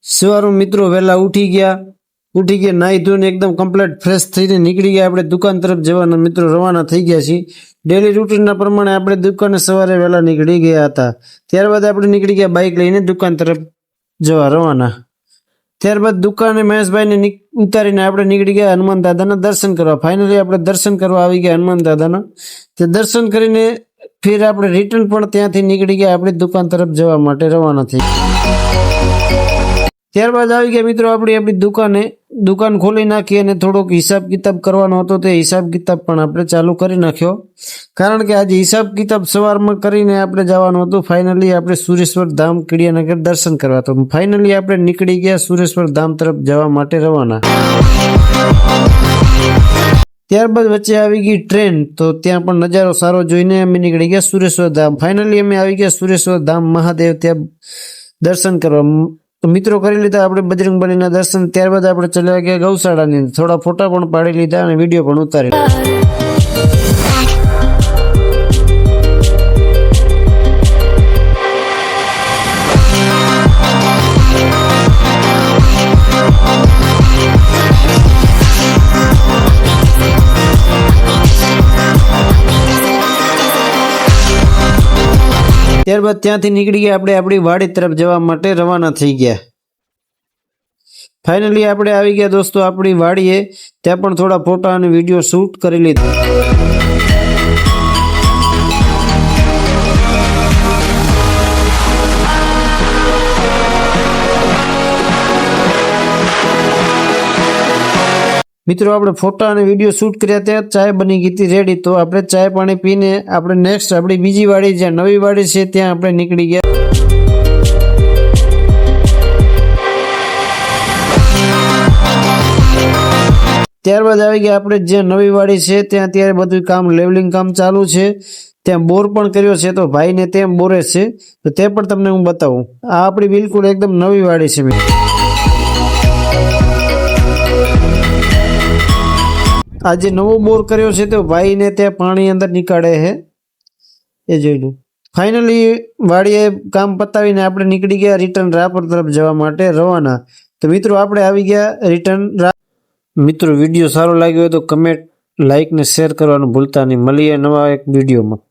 સવારમાં મિત્રો વહેલા ઉઠી ગયા નાહી ધોઈને એકદમ કમ્પ્લીટ ફ્રેશ થઈને નીકળી ગયા આપણે દુકાન તરફ જવાના મિત્રો રવાના થઈ ગયા છીએ। ડેલી રૂટીનના પ્રમાણે આપણે દુકાને સવારે વહેલા નીકળી ગયા હતા। ત્યારબાદ આપણે નીકળી ગયા બાઇક લઈને દુકાન તરફ જવા રવાના। ત્યારબાદ દુકાને મહેશભાઈને ઉતારીને આપણે નીકળી ગયા હનુમાન દાદાના દર્શન કરવા। ફાઇનલી આપણે દર્શન કરવા આવી ગયા હનુમાન દાદાના। તે દર્શન કરીને ફિર આપણે રિટર્ન પણ ત્યાંથી નીકળી ગયા આપણી દુકાન તરફ જવા માટે રવાના થઈ। ત્યારબાદ આવી ગયા મિત્રો આપણી દુકાન ખોલી નાખી અને થોડોક હિસાબ કિતાબ કરવાનો હતો। તે હિસાબ કિતાબ પણ આપણે ચાલુ કરી નાખ્યો, કારણ કે આજે હિસાબ કિતાબ સવારમાં કરીને આપણે જવાનું હતું ફાઇનલી આપણે સુરેશ્વર ધામ કીડિયાનગર દર્શન કરવા। તો ફાઇનલી આપણે નીકળી ગયા સુરેશ્વર ધામ તરફ જવા માટે રવાના। ત્યારબાદ વચ્ચે આવી ગઈ ટ્રેન, તો ત્યાં પણ નજારો સારો જોઈને અમે નીકળી ગયા સુરેશ્વર ધામ। ફાઇનલી અમે આવી ગયા સુરેશ્વર ધામ મહાદેવ ત્યાં દર્શન કરવા। તો મિત્રો કરી લીધા આપણે બજરંગબલીના દર્શન। ત્યારબાદ આપણે ચલ્યા ગયા ગૌશાળાની, થોડા ફોટા પણ પાડી લીધા અને વિડીયો પણ ઉતારી લીધા। ત્યારબાદ ત્યાંથી નીકળી ગયા આપણે આપણી વાડી તરફ જવા માટે રવાના થઈ ગયા। ફાઇનલી આપણે આવી ગયા દોસ્તો આપણી વાડીએ, ત્યાં પણ થોડા ફોટા અને વિડીયો શૂટ કરી લીધા। મિત્રો આપણે ફોટા અને વિડીયો શૂટ કર્યા ત્યાં ચાય બની ગઈ હતી રેડી। તો આપણે ચાય પાણી પીને આપણે નેક્સ્ટ આપણી બીજી વાડી જ્યાં નવી વાડી છે ત્યાં આપણે નીકળી ગયા। ત્યારબાદ આવી ગયા આપણે જ્યાં નવી વાડી છે ત્યાં અત્યારે બધું કામ લેવલિંગ કામ ચાલુ છે। ત્યાં બોર પણ કર્યો છે, તો ભાઈને ત્યાં બોરે છે, તો તે પણ તમને હું બતાવું। આ આપણી બિલકુલ એકદમ નવી વાડી છે મિત્રો। આજે નવો બોર કર્યો છે, તો ભાઈને ત્યાં પાણી અંદર નીકાળે છે, એ જોઈ લો। ફાઇનલી વાડીએ કામ પતાવીને આપણે નીકળી ગયા રિટર્ન રાપર તરફ જવા માટે રવાના। તો મિત્રો આપણે આવી ગયા રિટર્ન। મિત્રો વિડીયો સારો લાગ્યો હોય તો કમેન્ટ, લાઇક ને શેર કરવાનું ભૂલતા નહીં। મળીએ નવા એક વિડીયોમાં।